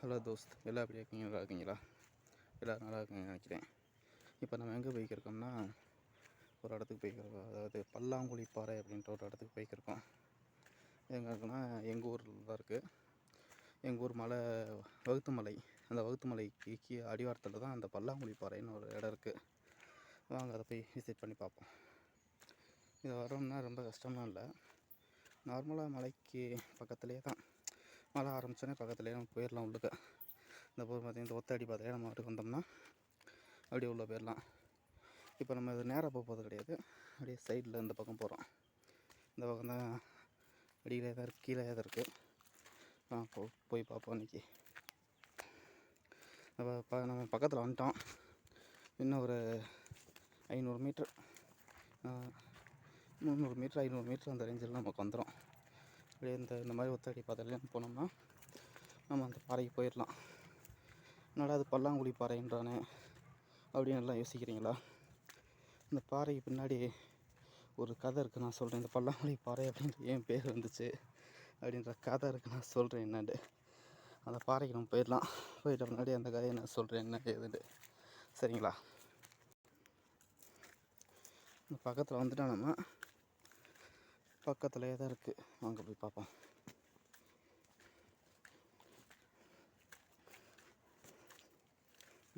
Hello Dost, எல்லாம் எப்படி இருக்கீங்க? நல்லா இருக்கீங்களா? எல்லோரும் நல்லா இருக்குங்கன்னு நினைக்கிறேன். இப்போ நம்ம எங்கே போய்க்கிருக்கோம்னா, ஒரு இடத்துக்கு போய்க்கிருக்கோம். அதாவது பல்லாங்குழி பாறை அப்படின்ற ஒரு இடத்துக்கு போய்க்கிருக்கோம். எங்கே இருக்குன்னா, எங்கள் ஊரில் தான் இருக்குது. எங்கள் ஊர் மலை வகுத்து மலை. அந்த வகுத்து மலைக்கு அடிவாரத்தில் தான் அந்த பல்லாங்குழி பாறைன்னு ஒரு இடம் இருக்குது. வாங்க அதை போய் விசிட் பண்ணி பார்ப்போம். இது வரோம்னா ரொம்ப கஷ்டம்லாம் இல்லை. நார்மலாக மலைக்கு பக்கத்துலேயே தான். மழை ஆரம்பித்தோன்னே பக்கத்துலேயே நம்ம போயிடலாம் உள்ளுக்க. இந்த பார்த்திங்கன்னா இந்த ஒத்தடி பாதையாக நம்ம வீட்டுக்கு வந்தோம்னா அப்படியே உள்ளே போயிடலாம். இப்போ நம்ம இது நேராக போகிறது கிடையாது. அப்படியே சைடில் இந்த பக்கம் போகிறோம். இந்த பக்கம் தான் அடியிலே தான் இருக்குது, கீழே தான் இருக்குது. போய் பார்ப்போம் இன்றைக்கி. நம்ம பக்கத்தில் வந்துட்டோம். இன்னும் ஒரு 500 மீட்ரு 300 மீட்ரு 500 மீட்ரு அந்த ரேஞ்சில் நமக்கு வந்துடும். அப்படியே இந்த மாதிரி ஒத்தடி பாதையிலேயும் போனோம்னா நம்ம அந்த பாறைக்கு போயிடலாம். என்னடா அது பல்லாங்குழி பாறைன்றானே அப்படின்னு எல்லாம் யோசிக்கிறீங்களா? இந்த பாறைக்கு பின்னாடி ஒரு கதை இருக்குது, நான் சொல்கிறேன். இந்த பல்லாங்குழி பாறை அப்படின்ற ஏன் பேர் வந்துச்சு அப்படின்ற கதை இருக்குது, நான் சொல்கிறேன் என்னண்டு. அந்த பாறைக்கு நம்ம போயிடலாம். போயிட்ட முன்னாடி அந்த கதையை நான் சொல்கிறேன் என்ன ஏதுண்டு. சரிங்களா? இந்த பக்கத்தில் வந்துட்டா நம்ம பக்கத்துலேயே தான் இருக்குது. வாங்க போய் பார்ப்போம்.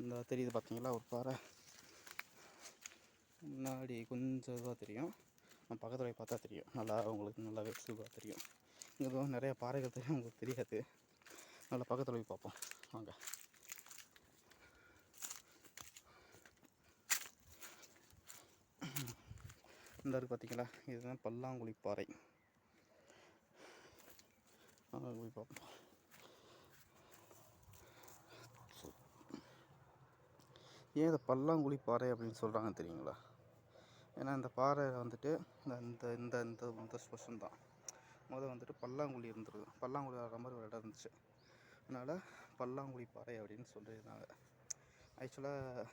இந்த தெரியுது பார்த்தீங்களா ஒரு பாறை, முன்னாடி கொஞ்சம் இதுவாக தெரியும். நம்ம பக்கத்தில் போய் பார்த்தா தெரியும், நல்லா உங்களுக்கு நல்லாவே சுவாக தெரியும். இங்கே நிறைய பாறைகள் தெரியும், உங்களுக்கு தெரியாது. நல்லா பக்கத்தில் போய் பார்ப்போம் வாங்க. இந்த இருக்குது பார்த்தீங்களா, இதுதான் பல்லாங்குழி பாறை. போய் பார்ப்போம். ஏன் இதை பல்லாங்குழி பாறை அப்படின்னு சொல்கிறாங்க தெரியுங்களா? ஏன்னா இந்த பாறை வந்துட்டு இந்த இந்த இந்த இந்த ஸ்பெஷன் தான். வந்துட்டு பல்லாங்குழி இருந்துருக்கு. பல்லாங்குழி ஆடுற மாதிரி ஒரு இடம் இருந்துச்சு. அதனால் பல்லாங்குழி பாறை அப்படின்னு சொல்லியிருந்தாங்க. ஆக்சுவலாக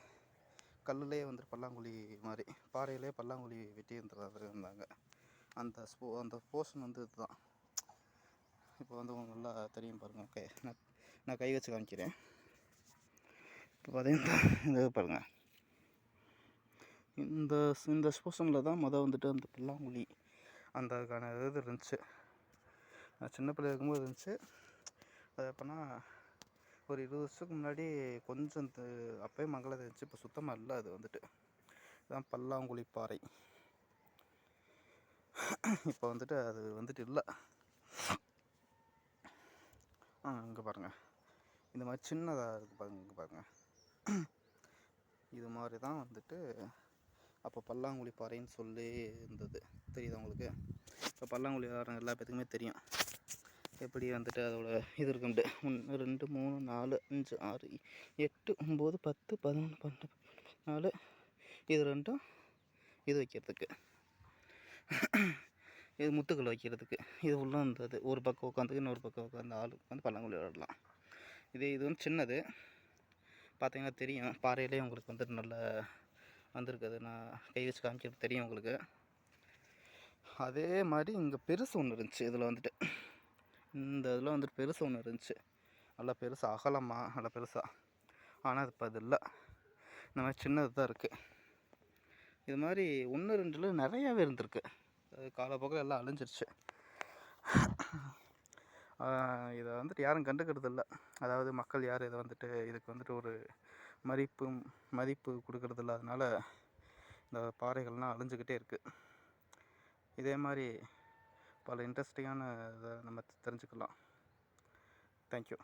கல்லுலேயே வந்துட்டு பல்லாங்குழி மாதிரி, பாறையிலே பல்லாங்குழி வெட்டி இருந்தாங்க. அந்த போர்ஷன் வந்து இதுதான். இப்போ வந்து உங்களுக்கு நல்லா தெரியும் பாருங்கள். ஓகே, நான் கை வச்சு காமிக்கிறேன். இப்போ பார்த்தீங்கன்னா இந்த பாருங்கள், இந்த போர்ஷனில் தான் வந்துட்டு அந்த பல்லாங்குழி அதுக்கான இது இருந்துச்சு. நான் சின்ன பிள்ளை இருக்கும்போது இருந்துச்சு. அது எப்போனா ஒரு 20 வருஷத்துக்கு முன்னாடி கொஞ்சம் அப்போயே மங்களம் இருந்துச்சு. இப்போ சுத்தமாக இல்லை. அது வந்துட்டு இதுதான் பல்லாங்குழி பாறை. இப்போ வந்துட்டு அது வந்துட்டு இல்லை. இங்கே பாருங்கள், இந்த மாதிரி சின்னதாக இருக்குது பாருங்கள். இங்கே பாருங்கள், இது மாதிரி தான் வந்துட்டு அப்போ பல்லாங்குழி பாறைன்னு சொல்லி இருந்தது. தெரியுது உங்களுக்கு? இப்போ பல்லாங்குழி ஆடுறவங்க எல்லா பேத்துக்குமே தெரியும் எப்படி வந்துட்டு அதோட இது இருக்குன்ட்டு. 1 2 3 4 5 6 8 9 10 11 12 4 இது ரெண்டும் இது வைக்கிறதுக்கு, இது முத்துக்கள் வைக்கிறதுக்கு. இது உள்ள இருந்தது. ஒரு பக்கம் உட்காந்துக்கு இன்னொரு பக்கம் உட்காந்து ஆள் உட்காந்து பல்லாங்குழி விளாடலாம். இது வந்து சின்னது. பார்த்தீங்கன்னா தெரியும், பாறையிலே உங்களுக்கு வந்துட்டு நல்லா வந்திருக்குது. நான் கை வச்சு காமிக்கிறது தெரியும் உங்களுக்கு. அதே மாதிரி இங்கே பெருசு ஒன்று இருந்துச்சு. இதில் வந்துட்டு இந்த இதில் வந்துட்டு பெருசு ஒன்று இருந்துச்சு. நல்லா பெருசாக அகலமாக நல்லா பெருசாக. ஆனால் இப்போ அது இல்லை. இந்த மாதிரி சின்னது தான் இருக்குது. இது மாதிரி 1 2 நிறையாவே இருந்திருக்கு. அது காலப்போக்கில் எல்லாம் அழிஞ்சிருச்சு. இதை வந்துட்டு யாரும் கண்டுக்கிறது இல்லை. அதாவது மக்கள் யார் இதை வந்துட்டு இதுக்கு வந்துட்டு ஒரு மதிப்பு கொடுக்கறதில்ல. அதனால் இந்த பாறைகள்லாம் அழிஞ்சிக்கிட்டே இருக்குது. இதே மாதிரி பல இன்ட்ரெஸ்டிங்கான இதை நம்ம தெரிஞ்சுக்கலாம். தேங்க்யூ.